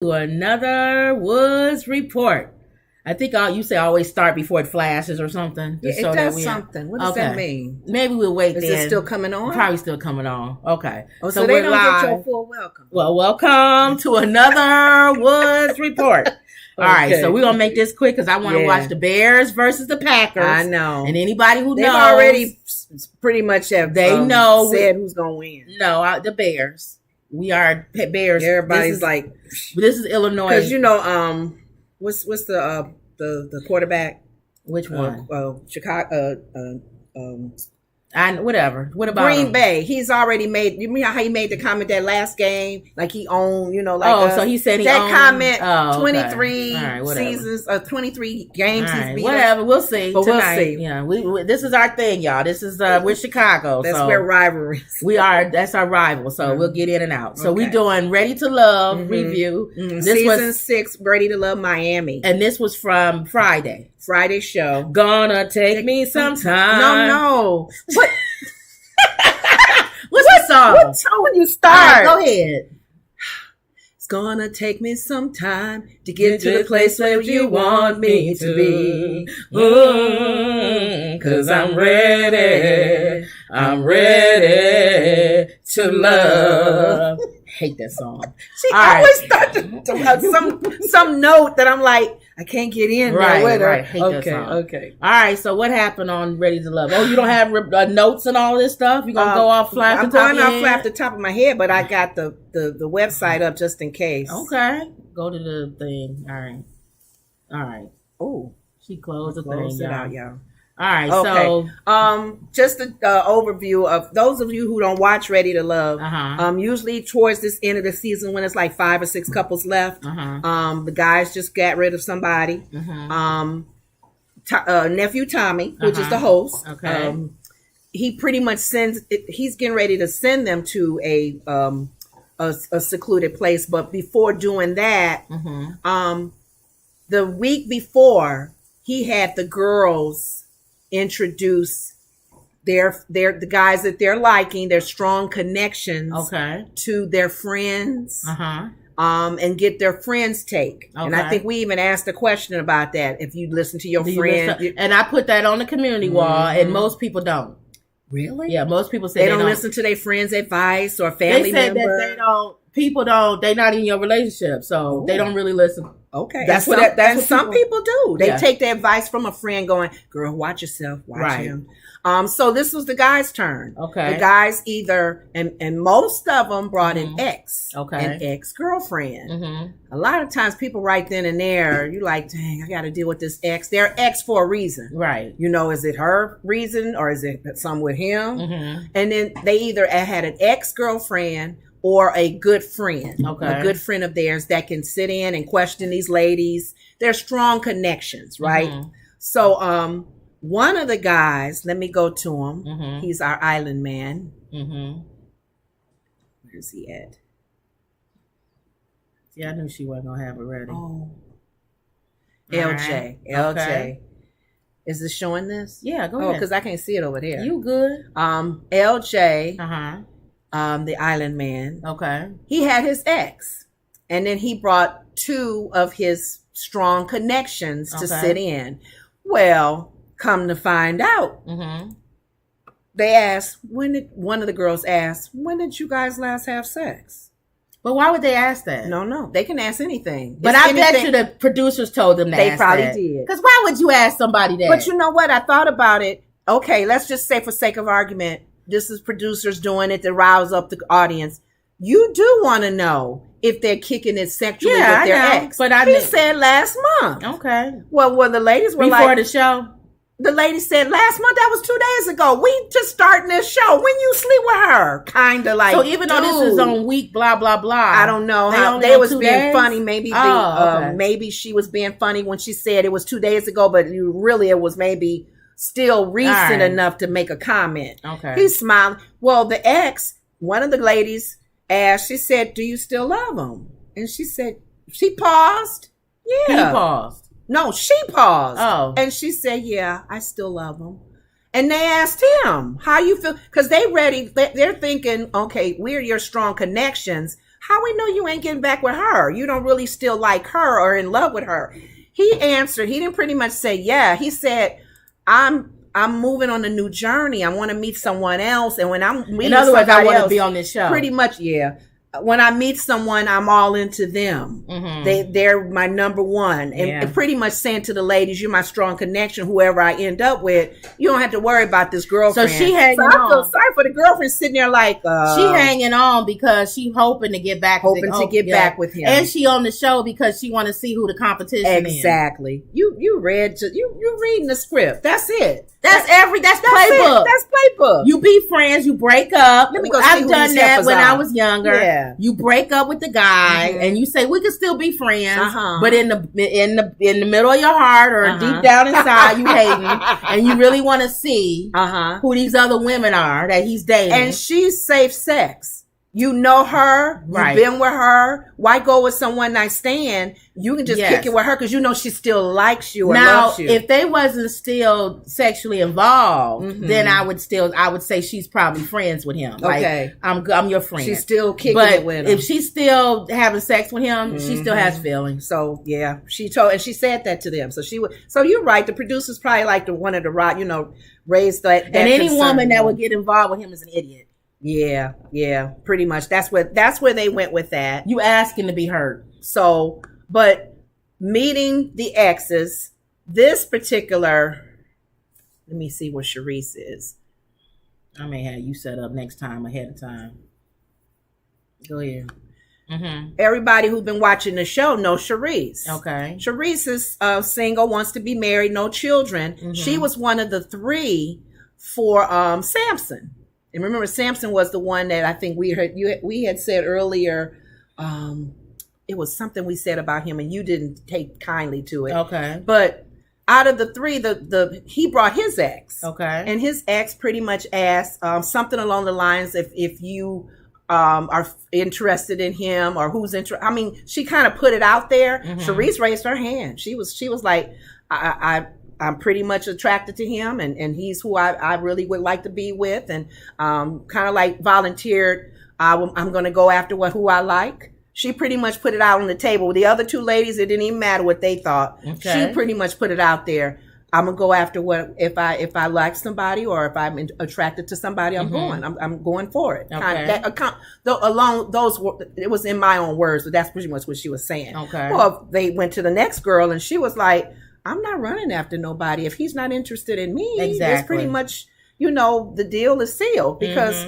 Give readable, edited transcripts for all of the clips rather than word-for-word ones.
To another Woods report. I think you say always start before it flashes or something. Yeah, it does something. What does that mean? Maybe we'll wait. Is it still coming on? Probably still coming on. Okay. Oh, so they don't get your full welcome. Well, welcome to another Woods report. All right, so we're gonna make this quick because I want to watch the Bears versus the Packers. I know, and anybody who they've knows already pretty much have said who's gonna win. No, the Bears. We are Bears. Everybody's this is Illinois because what's the quarterback? Which one? Chicago. Whatever. What about Green him? Bay? He's already made. You remember how he made the comment that last game, like he owned. So he said that owned, comment. 23 seasons, 23 games. Right, he's beat. Whatever. We'll see. But tonight. we'll see. Yeah, we this is our thing, y'all. This is we're Chicago. That's where rivalries. We are. That's our rival. So we'll get in and out. So we're doing Ready to Love review. This Season 6, Ready to Love Miami, and this was from Friday show. Gonna take me some time. No. What? What's the song? What tone you start? Go ahead. It's gonna take me some time to get to the place where you want me to be. 'Cause I'm ready. I'm ready to love. Hate that song. She always thought some note that I'm like, I can't get in there with her. Right. Hate that song. Okay. All right. So what happened on Ready to Love? Oh, you don't have notes and all this stuff? You're going to go off flat I'm going off flat the top of my head, but I got the website up just in case. Okay. Go to the thing. All right. Oh, she closed the thing. It out, y'all. All right, okay. So just an overview of those of you who don't watch Ready to Love. Usually towards this end of the season, when it's like 5 or 6 couples left, the guys just got rid of somebody. Nephew Tommy, which is the host, he pretty much he's getting ready to send them to a secluded place. But before doing that, the week before, he had the girls introduce the guys that they're liking, their strong connections to their friends, and get their friends' take. And I think we even asked a question about that. If you listen to your friend, and I put that on the community wall, and most people don't. Really? Yeah, most people say they don't listen to their friends' advice or family member. That they don't. People don't. They're not in your relationship, so they don't really listen. Okay, that's what some people do. They take the advice from a friend, going, "Girl, watch yourself, watch him." So this was the guys' turn. Okay, the guys either and most of them brought an ex, an ex-girlfriend. A lot of times, people right then and there, you like, dang, I got to deal with this ex. They're ex for a reason, right? Is it her reason or is it some with him? And then they either had an ex-girlfriend or a good friend, a good friend of theirs that can sit in and question these ladies. They're strong connections, right? So, one of the guys, let me go to him. He's our island man. Where's he at? Yeah, I knew she wasn't gonna have it ready. Oh, LJ. Okay. Is this showing this? Yeah, go ahead. Because I can't see it over there. You good? LJ. The island man. Okay. He had his ex. And then he brought 2 of his strong connections to sit in. Well, come to find out, they asked, one of the girls asked, when did you guys last have sex? But why would they ask that? No. They can ask anything. But I bet you the producers told them that. They probably did. Because why would you ask somebody that? But you know what? I thought about it. Okay, let's just say for sake of argument, this is producers doing it to rouse up the audience. You do want to know if they're kicking it sexually with their ex. But he said last month. Okay. Well, the ladies were before the show. The lady said last month. That was 2 days ago. We just starting this show. When you sleep with her, kind of like. So even though this is on week blah blah blah, I don't know how they was being funny. Maybe maybe she was being funny when she said it was 2 days ago, but it was maybe still recent enough to make a comment. Okay. He's smiling. Well, the ex, one of the ladies asked, she said, do you still love him? And she said, she paused. Yeah. He paused. No, she paused. Oh. And she said, yeah, I still love him. And they asked him, how you feel? Because they're thinking, okay, we're your strong connections. how we know you ain't getting back with her? You don't really still like her or in love with her. He answered, he didn't pretty much say, yeah. He said, I'm moving on a new journey. I want to meet someone else. And when I'm meeting in other words, I want to be on this show. Pretty much, yeah. When I meet someone, I'm all into them. Mm-hmm. They're my number one. And pretty much saying to the ladies, you're my strong connection. Whoever I end up with, you don't have to worry about this girlfriend. So she hanging on. I feel sorry for the girlfriend sitting there like... she hanging on because she hoping to get back with him. And she on the show because she want to see who the competition is. Exactly. You reading the script. That's it. That's playbook. That's playbook. You be friends, you break up. Let me go I've done that when I was younger. Yeah. You break up with the guy and you say we can still be friends, but in the middle of your heart or deep down inside you hating and you really want to see who these other women are that he's dating. And she's safe sex. You know her, right. You've been with her. Why go with some one night stand? You can just kick it with her because you know she still likes you or loves you. If they wasn't still sexually involved, then I would say she's probably friends with him. Okay. Like, I'm your friend. She's still kicking it with him. If she's still having sex with him, she still has feelings. So yeah, she said that to them. So you're right. The producers probably like wanted to raise that. And any woman that would get involved with him is an idiot. Yeah, pretty much. That's where they went with that. You asking to be heard. So, but meeting the exes, this particular, let me see where Sharice is. I may have you set up next time ahead of time. Go ahead. Mm-hmm. Everybody who's been watching the show knows Sharice. Okay. Sharice is single, wants to be married, no children. Mm-hmm. She was one of the 3 for Samson. And remember, Samson was the one that I think we had said earlier. It was something we said about him, and you didn't take kindly to it. Okay. But out of the 3, he brought his ex. Okay. And his ex pretty much asked something along the lines if you are interested in him or who's interested. I mean, she kind of put it out there. Mm-hmm. Sharice raised her hand. She was like, I'm pretty much attracted to him, and he's who I really would like to be with, and kind of like volunteered. I'm going to go after who I like. She pretty much put it out on the table. The other 2 ladies, it didn't even matter what they thought. Okay. She pretty much put it out there. I'm gonna go after if I like somebody or if I'm attracted to somebody, I'm going. I'm going for it. Okay. It was in my own words, but that's pretty much what she was saying. Okay. Well, they went to the next girl, and she was like, I'm not running after nobody. If he's not interested in me, it's pretty much, the deal is sealed because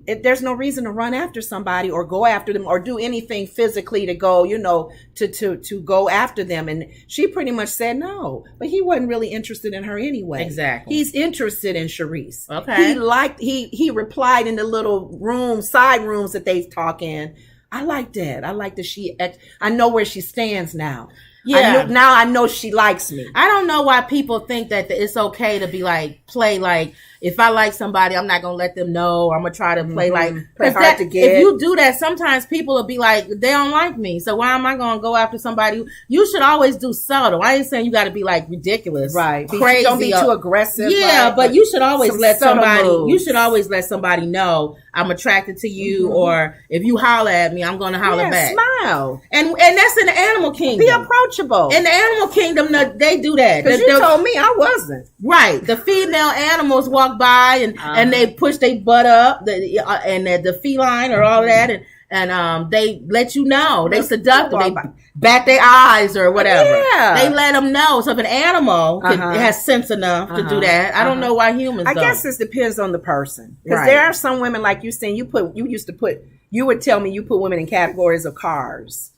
there's no reason to run after somebody or go after them or do anything physically to go, to go after them. And she pretty much said no, but he wasn't really interested in her anyway. Exactly. He's interested in Sharice. Okay. He replied in the little side rooms that they talk in. I like that. I like that I know where she stands now. Yeah. Now I know she likes me. I don't know why people think that it's okay to be like, play like, if I like somebody, I'm not going to let them know. Or I'm going to try to play like, play hard to get. If you do that, sometimes people will be like, they don't like me. So why am I going to go after somebody? You should always do subtle. I ain't saying you got to be like ridiculous. Right. Crazy. Don't be too aggressive. Yeah, right? But you should always let somebody know I'm attracted to you. Or if you holler at me, I'm going to holler back. Smile. And that's in the animal kingdom. Be approachable. In the animal kingdom, they do that. Because you told me I wasn't. Right. The female animals walk by and they push their butt up, the feline or all of that, and they let you know. They seductive. They bat their eyes or whatever. Yeah. They let them know. So if an animal has sense enough to do that, I don't know why humans don't. I guess this depends on the person. Because there are some women, like you saying, you would tell me you put women in categories of cars.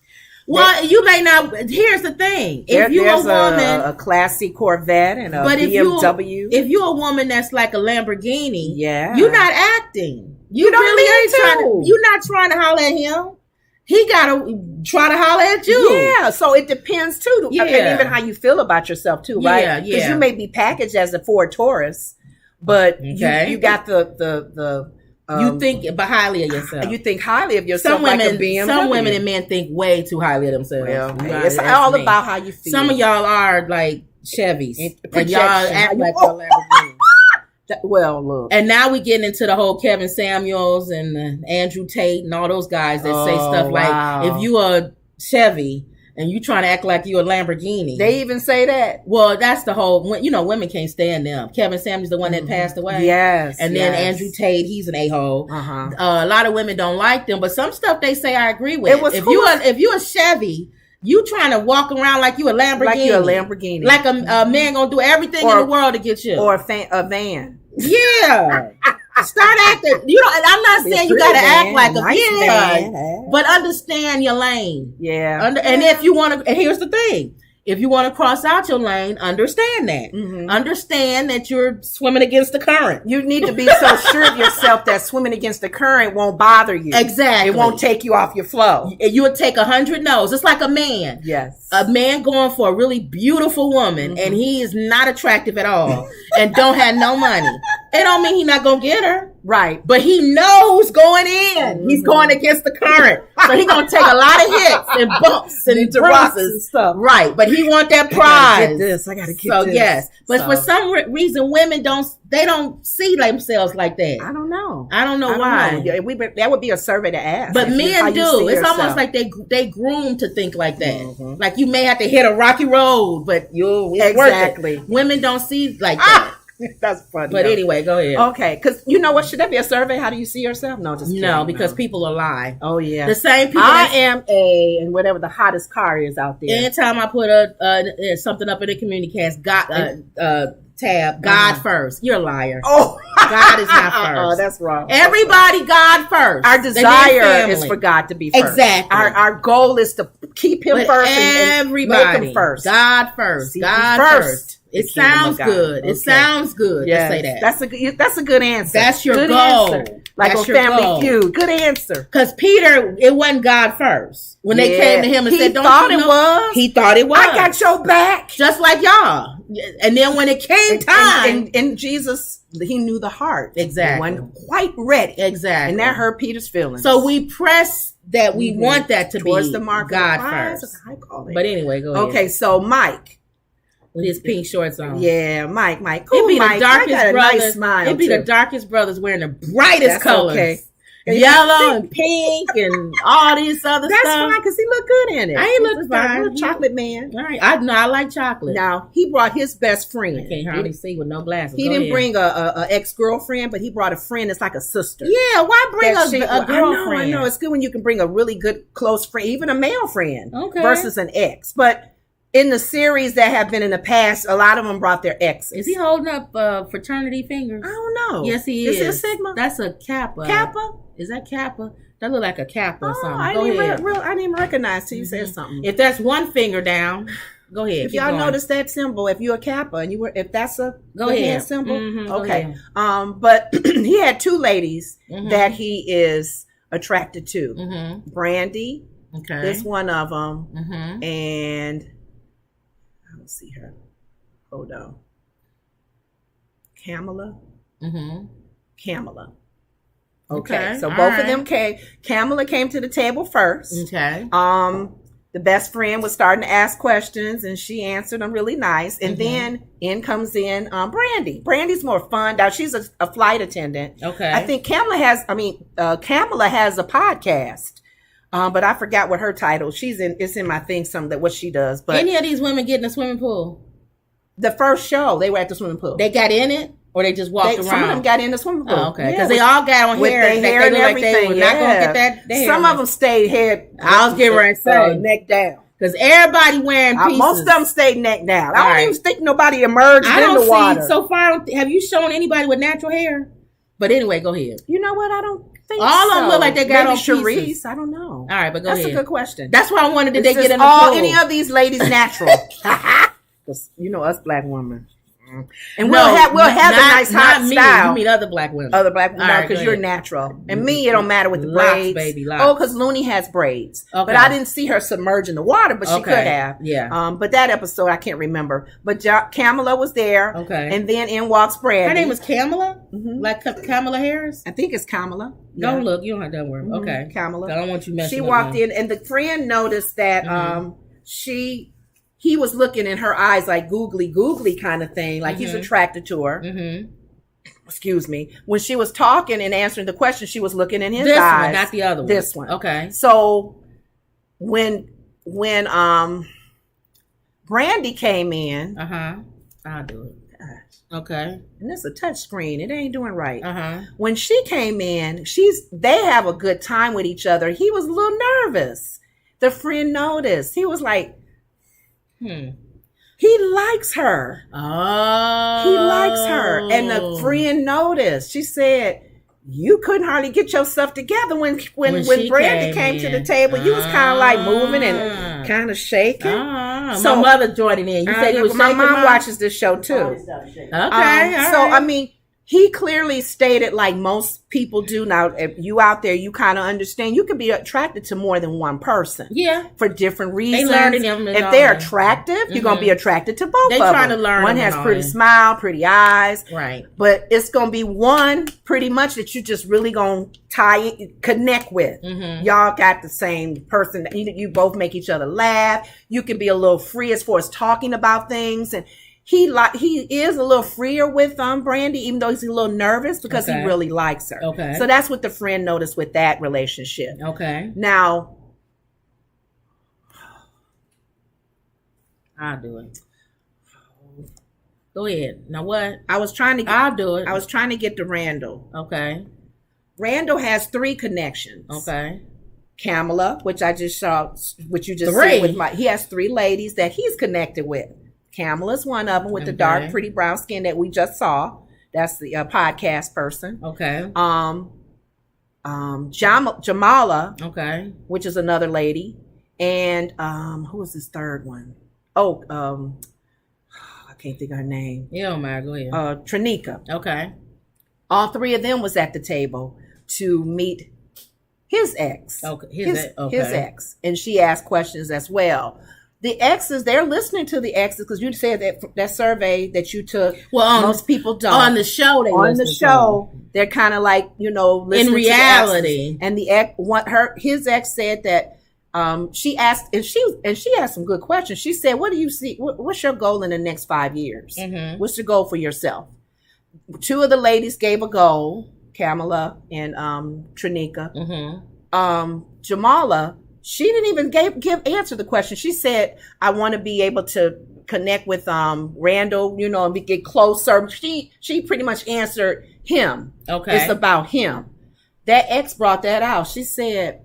Well, you may not. Here's the thing: if you're a woman, a classy Corvette and a BMW, if you're a woman that's like a Lamborghini, you're not acting. You really ain't trying. You're not trying to holler at him. He gotta try to holler at you. Yeah, so it depends too, and even how you feel about yourself too, right? Yeah, because you may be packaged as a Ford Taurus, but you got the. You think highly of yourself. You think highly of yourself. Some women and men think way too highly of themselves. Well, it's all about how you feel. Some of y'all are like Chevys, and y'all act like a Lamborghini. Look. And now we getting into the whole Kevin Samuels and Andrew Tate and all those guys that say stuff like, if you are Chevy and you trying to act like you a Lamborghini. They even say that. Well, that's the whole, women can't stand them. Kevin Samuels, the one that passed away. Yes. And then Andrew Tate, he's an a-hole. A lot of women don't like them, but some stuff they say I agree with. If you a Chevy, you trying to walk around like you a Lamborghini. Like you a Lamborghini. Like a man gonna do everything in the world to get you. Or a van. Yeah. Start acting. I'm not saying you gotta act like a van, but understand your lane. Yeah. And if you want to, and here's the thing. If you want to cross out your lane, understand that. Understand that you're swimming against the current. You need to be so sure of yourself that swimming against the current won't bother you. Exactly. It won't take you off your flow. You would take 100 no's. It's like a man. Yes. A man going for a really beautiful woman and he is not attractive at all and don't have no money. It don't mean he's not going to get her. Right. But he knows going in. He's going against the current. So he's going to take a lot of hits and bumps and bruises and stuff. Right. But he want that prize. I gotta get this. I got to get this. So, yes. But for some reason, women don't see themselves like that. I don't know why. That would be a survey to ask. But men do. It's almost like they groom to think like that. Like you may have to hit a rocky road, but exactly. Women don't see like that. That's funny. But anyway, go ahead. Okay, because you know what? Should that be a survey? How do you see yourself? No, just kidding. No, because people will lie. Oh yeah, the same people. I am and whatever the hottest car is out there. Anytime I put something up in the community cast, tab, God first. You're a liar. Oh, God is not first. Oh, that's wrong. Everybody, God first. Our desire is for God to be first. Exactly. Our goal is to keep Him first and make Him first. God first. God first. It sounds good. Okay. It sounds good to say that. That's a good answer. That's your good goal. Answer. Like on Family Feud. Good answer. Because Peter, it wasn't God first. When they came to him and said, He thought it was. I got your back. Just like y'all. And then when it came time. And Jesus, he knew the heart. Exactly. He wasn't quite ready. Exactly. And that hurt Peter's feelings. So we press that we want that to towards be the mark God first. But anyway, go ahead. Okay, so Mike. With his pink shorts on. Yeah, Mike. Cool, it'd be Mike. The darkest brothers. Nice smile it'd be too. The darkest brothers wearing the brightest colors. Okay. Yellow and pink and all these other stuff. That's fine because he looked good in it. I ain't look fine. Little chocolate man. All right. I like chocolate. Now he brought his best friend. I can't hardly see with no glasses. He didn't bring a ex-girlfriend, but he brought a friend that's like a sister. Yeah, why bring a girlfriend? I know. It's good when you can bring a really good close friend, even a male friend, versus an ex. But in the series that have been in the past, a lot of them brought their exes. Is he holding up fraternity fingers? I don't know. Yes, he is. Is it a Sigma? That's a Kappa. Kappa? Is that Kappa? That look like a Kappa or something. I didn't even recognize till you said something. If that's one finger down, go ahead. If y'all notice that symbol, if you're a Kappa and if that's a hand symbol, okay. But he had two ladies that he is attracted to. Brandy, this one of them, and I don't see her. Hold on. Kamala. Kamala. Okay. So both of them came. Kamala came to the table first. Okay. The best friend was starting to ask questions and she answered them really nice. And then in comes Brandy. Brandy's more fun. Now she's a flight attendant. Okay. I think Kamala has a podcast. But I forgot what her title. It's in my thing, what she does. But any of these women get in the swimming pool? The first show, they were at the swimming pool. They got in it? Or they just walked around? Some of them got in the swimming pool. Oh, okay. Because they all got on hair and everything. Like not going to get that. Some of them stayed head. I was getting ready to say neck down. Because everybody wearing pieces. Most of them stayed neck down. I don't even think nobody emerged in the water. So far, have you shown anybody with natural hair? But anyway, go ahead. You know what? I don't think all of them look like they got on Sharice. Pieces. I don't know. All right, but go ahead. That's a good question. That's why I wanted. Did they get in the pool? Any of these ladies natural? Because you know us black women. And we'll have a nice hot style. You mean other black women? Other black women, because you're natural. And me, it don't matter with the braids. Baby, locks. Oh, because Looney has braids. Okay. But I didn't see her submerge in the water, but she could have. Yeah. But that episode, I can't remember. But Kamala was there. Okay. And then in walks Brandy. Her name was Kamala? Like Kamala Harris? I think it's Kamala. Don't look. You don't have that word. Okay. Kamala. I don't want you messing She walked in, and the friend noticed that he was looking in her eyes like googly kind of thing, like he's attracted to her. excuse me, when she was talking and answering the question, she was looking in his eyes. This one, not the other one. This one. Okay. So when Brandy came in. I'll do it. Okay. And it's a touch screen. It ain't doing right. When she came in, they have a good time with each other. He was a little nervous. The friend noticed. He was like, He likes her. Oh. He likes her. And the friend noticed. She said, you couldn't hardly get yourself together when Brandy came to the table. You was kind of like moving and kind of shaking. So my mother joined in. You said you was my mom watches this show too. Okay. So I mean, he clearly stated, like most people do now, if you out there, you kind of understand you can be attracted to more than one person. Yeah. For different reasons. They learning them if they're attractive, you're going to be attracted to both of them. They trying to learn. One has pretty smile, pretty eyes. Right. But it's going to be one pretty much that you just really going to connect with. Y'all got the same person. You both make each other laugh. You can be a little free as far as talking about things. And he is a little freer with Brandy, even though he's a little nervous because he really likes her. Okay. So that's what the friend noticed with that relationship. Okay. Now, I'll do it. Go ahead. Now what? I'll do it. I was trying to get to Randall. Okay. Randall has 3 connections. Okay. Kamala, which I just saw, which you just said with he has 3 ladies that he's connected with. Kamala's one of them with the dark, pretty brown skin that we just saw. That's the podcast person. Okay. Jamala. Okay. Which is another lady. And who was this third one? Oh, I can't think of her name. Yeah, man, go ahead. Trinika. Okay. All 3 of them was at the table to meet his ex. Okay. His ex. And she asked questions as well. The exes, they're listening to the exes because you said that survey that you took. Well, most people don't. On the show, they're kind of like, listening in reality. To the exes. And his ex said that she asked, and she asked some good questions. She said, "What do you see? What's your goal in the next 5 years? What's your goal for yourself?" 2 of the ladies gave a goal, Kamala and Trinika. Jamala. She didn't even answer the question. She said, I want to be able to connect with Randall, and get closer. She pretty much answered him. Okay. It's about him. That ex brought that out. She said,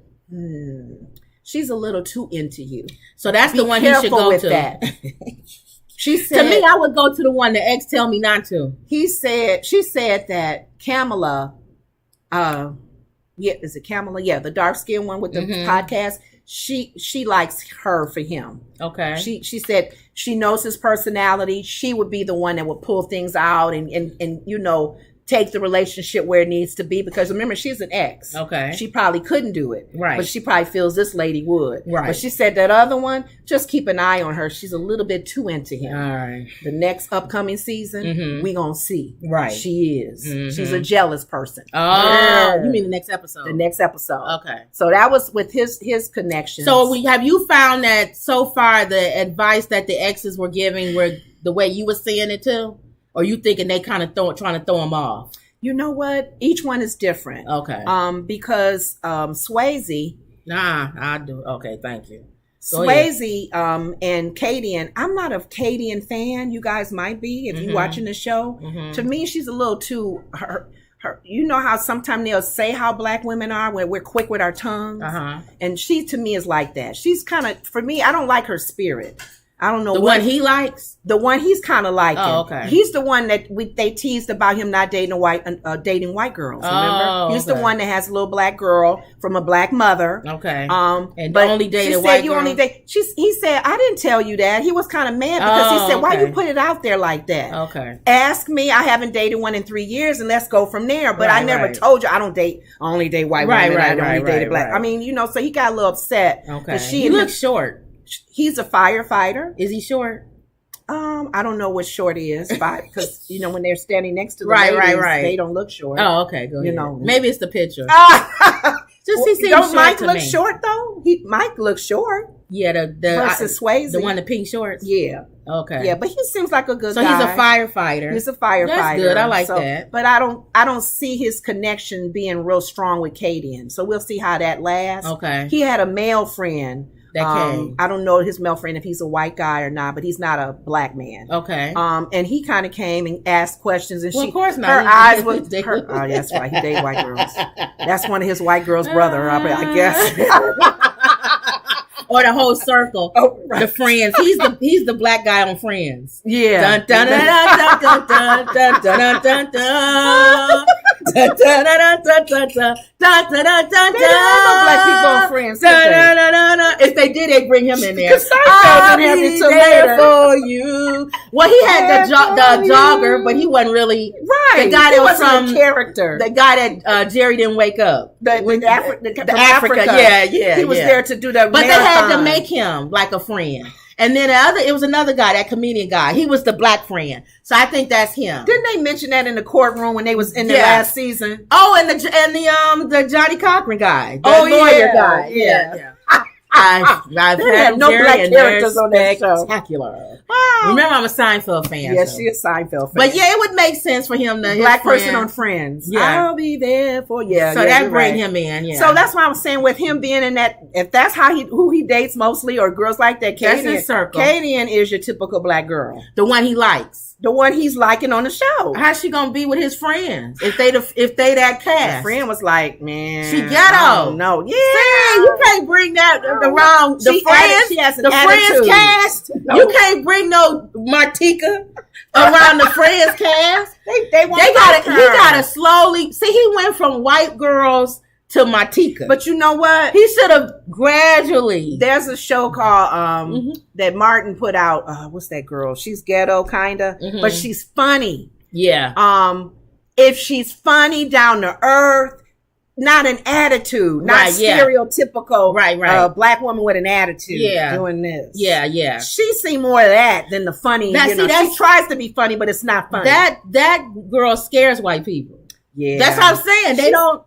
she's a little too into you. So that's the one he should go to. That. She said, to me, I would go to the one the ex tell me not to. She said that Kamala, is it Kamala? Yeah, the dark skinned one with the podcast. She likes her for him. Okay. She said she knows his personality. She would be the one that would pull things out and take the relationship where it needs to be, because remember, she's an ex. Okay. She probably couldn't do it. Right. But she probably feels this lady would. Right. But she said that other one, just keep an eye on her. She's a little bit too into him. All right. The next upcoming season, we gonna see. Right. She is. She's a jealous person. Oh, you mean the next episode? The next episode. Okay. So that was with his connections. So have you found that so far the advice that the exes were giving were the way you were seeing it too? Or you thinking they kind of trying to throw them off? You know what? Each one is different. Okay. Because Swayze. I do. Okay, thank you. Swayze and Kadian. I'm not a Kadian fan. You guys might be if you're watching the show. To me, she's a little too her. You know how sometimes they'll say how black women are when we're quick with our tongues, and she to me is like that. She's kind of, for me, I don't like her spirit. I don't know the one he likes. The one he's kind of liking. Oh, okay. He's the one that they teased about him not dating dating white girls. Remember, he's the one that has a little black girl from a black mother. Okay. And but only dated white girl. Only date. He said, I didn't tell you that. He was kind of mad because he said, why you put it out there like that? Okay. Ask me. I haven't dated one in 3 years, and let's go from there. But I never told you I only date white women. I only dated black. I mean, so he got a little upset. Okay. He looks short. He's a firefighter. Is he short? I don't know what short is, because when they're standing next to the ladies, they don't look short. Oh, okay, go ahead. Maybe it's the picture. He seems short Mike look short though? Mike looks short. Yeah, versus Swayze, the one in the pink shorts. Yeah. Okay. Yeah, but he seems like a good guy. So he's a firefighter. He's a firefighter. That's good. I like that. But I don't see his connection being real strong with Kadian. So we'll see how that lasts. Okay. He had a male friend. I don't know his male friend if he's a white guy or not, but he's not a black man. Okay. And he kind of came and asked questions, and of course not. Her eyes were. Oh, that's right. He dated white girls. That's one of his white girls' brother, I guess. Or the whole circle, right. The Friends. He's the black guy on Friends. Yeah. Dun dun dun dun dun dun dun dun dun dun. They don't have black people on Friends. If they did, they'd bring him in there. I'll be there for you. Well, he had the jogger, but he wasn't really right. The guy that was from a character. The guy that Jerry didn't wake up. The Africa. Yeah. He was there to do that. But they had to make him like a friend. And then it was another guy, that comedian guy. He was the black friend. So I think that's him. Didn't they mention that in the courtroom when they was in the last season? Oh, and the Johnny Cochran guy. The lawyer guy. Yeah. I've had no black characters on that show. Spectacular. Wow. Remember, I'm a Seinfeld fan. Yeah, she is a Seinfeld fan. But yeah, it would make sense for him to black person on Friends. Yeah, I'll be there for you. So that bring him in. Yeah. So that's why I'm saying with him being in that, if that's who he dates mostly, or girls like that, Kadian is your typical black girl, the one he likes. The one he's liking on the show. How's she gonna be with his friends if they that cast? His friend was like, man, she ghetto. No, yeah, see, you can't bring that the wrong. The friends, she has an the attitude. Friends cast. No. You can't bring no Martika around the Friends cast. They got it. He got to slowly see. He went from white girls to Martika. But you know what? He should have gradually. There's a show called that Martin put out. What's that girl? She's ghetto kinda, but she's funny. Yeah. If she's funny, down to earth, not an attitude, not stereotypical black woman with an attitude doing this. Yeah. She see more of that than the funny. She tries to be funny, but it's not funny. That girl scares white people. Yeah, that's what I'm saying. They don't.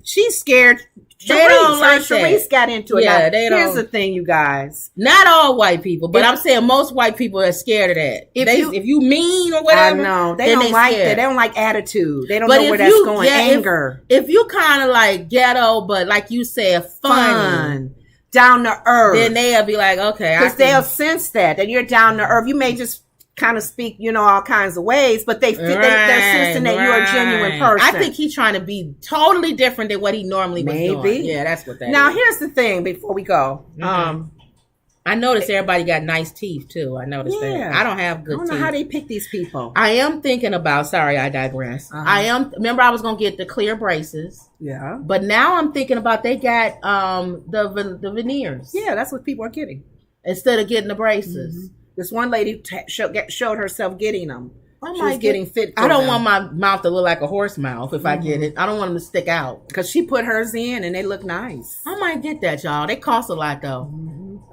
She's scared. They don't like Sharice got into it. Yeah, here's the thing, you guys. Not all white people, but I'm saying most white people are scared of that. If you mean or whatever, I know they don't like that. They don't like attitude. They don't know where that's going. Anger. If you kind of like ghetto, but like you said, fun, down to earth, then they'll be like, okay, because they'll sense that you're down to earth. You may just kind of speak, all kinds of ways, but they're sensing that you're a genuine person. I think he's trying to be totally different than what he normally was doing. Yeah, that's what that is. Now, here's the thing before we go. I noticed everybody got nice teeth, too. I noticed that. I don't have good teeth. I don't know how they pick these people. I am thinking about, sorry, I digress. Remember I was going to get the clear braces. Yeah. But now I'm thinking about they got the veneers. Yeah, that's what people are getting. Instead of getting the braces. This one lady showed herself getting them. She was getting fit. I don't want my mouth to look like a horse mouth if I get it. I don't want them to stick out. Because she put hers in and they look nice. I might get that, y'all. They cost a lot, though.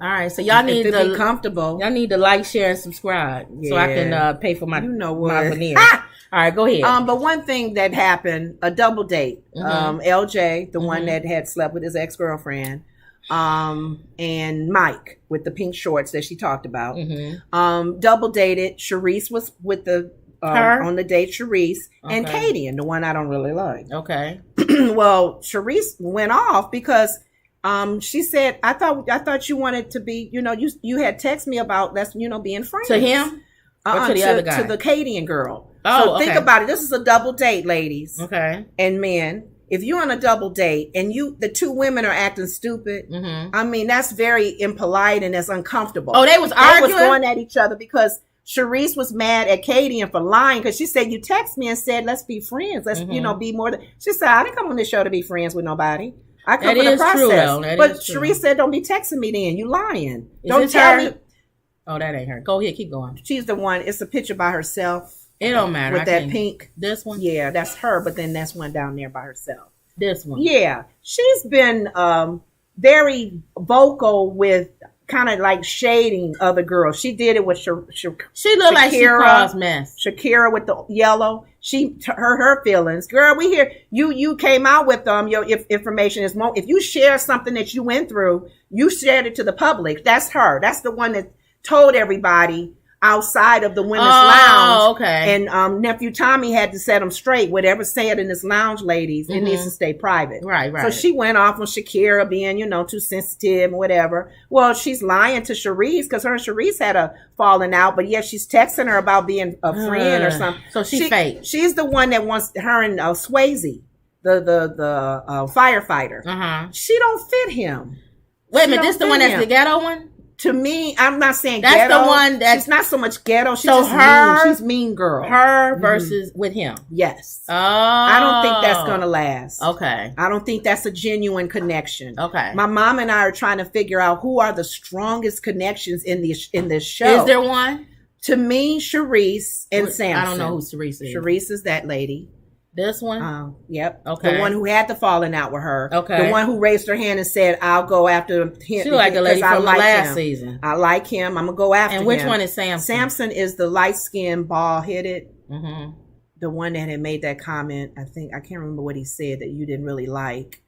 All right, so y'all need to be comfortable. Y'all need to like, share, and subscribe so I can pay for my my veneers. All right, go ahead. But one thing that happened, a double date. LJ, the one that had slept with his ex-girlfriend, and Mike with the pink shorts that she talked about. Double dated. Sharice was with the on the date. Sharice and Kadian, the one I don't really like. Okay. Well, Sharice went off because she said, I thought you wanted to be, you had texted me about being friends. To him? Or to the other guy? To the Kadian girl. Oh, so think about it. This is a double date, ladies. Okay. And men. If you're on a double date and the two women are acting stupid, I mean, that's very impolite and that's uncomfortable. Oh, they was arguing? They was going at each other because Sharice was mad at Kadian for lying because she said, you text me and said, let's be friends. Let's, be more than... She said, I didn't come on this show to be friends with nobody. I come for the process. True, though. But Sharice said, don't be texting me then. You lying. Don't tell me. Oh, that ain't her. Go ahead. Keep going. She's the one. It's a picture by herself. It don't matter. With that pink. This one? Yeah, that's her. But then that's one down there by herself. This one? Yeah. She's been very vocal with kind of like shading other girls. She did it with she looked Shakira, like she caused mess. Shakira with the yellow. She hurt her feelings. Girl, we hear you came out with your information is more. If you share something that you went through, you shared it to the public. That's her. That's the one that told everybody outside of the women's lounge. Okay. And nephew Tommy had to set them straight. Whatever said in this lounge, ladies, it needs to stay private. Right. So she went off on Shakira being, too sensitive or whatever. Well, she's lying to Sharice because her and Sharice had a falling out, but yeah, she's texting her about being a friend or something. So she's fake. She's the one that wants her and Swayze, the firefighter. She don't fit him. Wait a minute, this the one that's the ghetto one? To me, I'm not saying that's ghetto. The one that's she's not so much ghetto. She's so just her, mean. She's mean girl. Her versus with him. Yes. Oh, I don't think that's gonna last. Okay. I don't think that's a genuine connection. Okay. My mom and I are trying to figure out who are the strongest connections in this show. Is there one? To me, Sharice and Samson. I don't know who Sharice is. Sharice is that lady. This one? Yep. Okay. The one who had the falling out with her. Okay. The one who raised her hand and said, I'll go after him. She like a lady from the last season. I like him. I'm going to go after him. And which one is Samson? Samson is the light-skinned, bald-headed. The one that had made that comment. I can't remember what he said that you didn't really like.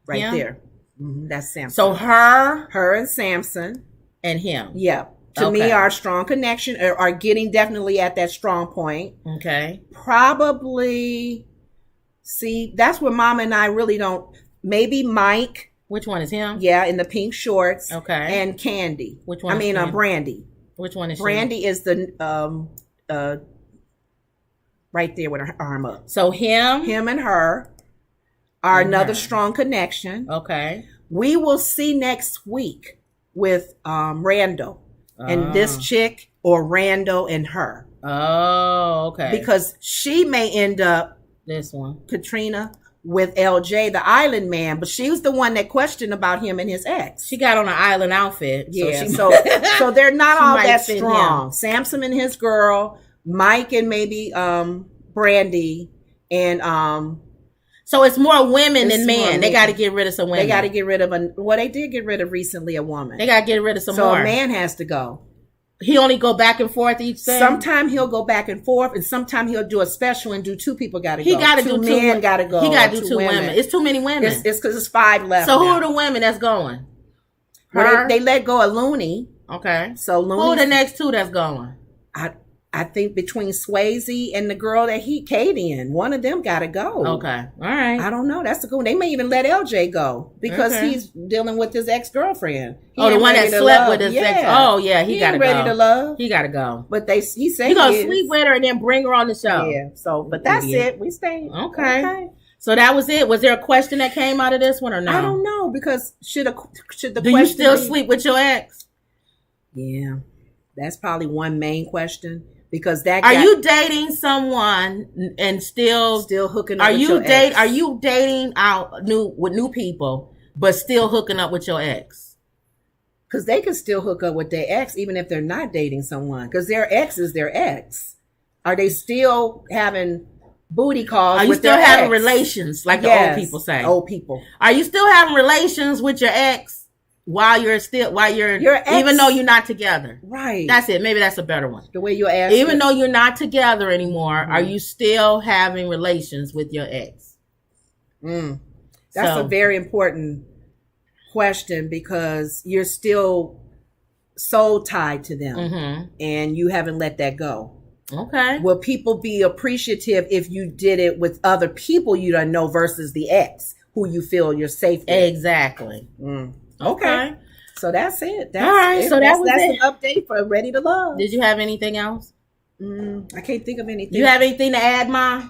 Right there. That's Samson. So her and Samson. And him. Yep. To me, our strong connection are getting definitely at that strong point. Okay. Probably, see, that's where Mama and I really don't. Maybe Mike. Which one is him? Yeah, in the pink shorts. Okay. And Candy. Which one? Brandy. Which one is Brandy? She? Is the right there with her arm up. So him and her are another strong connection. Okay. We will see next week with Randall. And this chick or Randall and her. Oh, okay. Because she may end up this one, Katrina, with LJ, the island man, but she was the one that questioned about him and his ex. She got on an island outfit. Yeah. So they're not all that strong. Samson and his girl, Mike and maybe Brandy and so it's more women than men. They got to get rid of some women. They got to get rid of they did get rid of recently a woman. They got to get rid of some more. So a man has to go. He only go back and forth each thing? Sometimes he'll go back and forth, and sometimes he'll do a special and do two people got to go. He got to do two men got to go. He got to do two women. It's too many women. It's because it's 5 left. So who are the women that's going? Well, they let go of Looney. Okay. So Looney. Who are the next two that's going? I think between Swayze and the girl that Katie in, one of them got to go. Okay. All right. I don't know. That's the good one. They may even let LJ go because he's dealing with his ex-girlfriend. The one that slept with his ex. Oh, yeah. He got to go. Ready to love. He got to go. But he said he going to sleep with her and then bring her on the show. Yeah. So, but that's it. We stayed. Okay. So that was it. Was there a question that came out of this one or no? I don't know because should the question Do you still sleep with your ex? Yeah. That's probably one main question. Because are you dating someone and still hooking up with your ex? Are you dating with new people but still hooking up with your ex? Because they can still hook up with their ex even if they're not dating someone. Because their ex is their ex. Are they still having booty calls? Are you still having relations like the old people say? Old people. Are you still having relations with your ex? While you're your ex, even though you're not together. Right. That's it. Maybe that's a better one. The way you ask. Even though you're not together anymore, are you still having relations with your ex? That's a very important question because you're still soul tied to them and you haven't let that go. Okay. Will people be appreciative if you did it with other people you don't know versus the ex who you feel you're safe with? Exactly. Okay. So that's it. All right. So that's an update for Ready to Love. Did you have anything else? I can't think of anything. You have anything to add, Ma?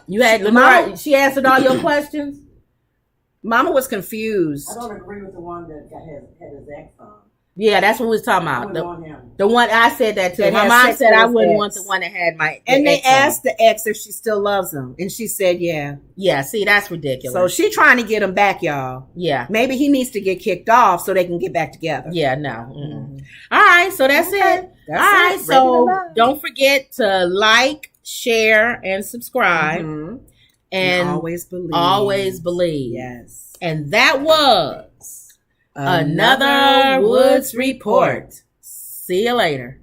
You had Lenora. She answered all your questions. Mama was confused. I don't agree with the one that had his ex on. Yeah, that's what we was talking about. The one I said that too. My mom said I wouldn't want the one that had my. And they asked the ex if she still loves him, and she said, "Yeah." Yeah. See, that's ridiculous. So she trying to get him back, y'all. Yeah. Maybe he needs to get kicked off so they can get back together. Yeah. No. All right. So that's it. All right. So don't forget to like, share, and subscribe. And always believe. Always believe. Yes. And that was another Woods Report. See you later.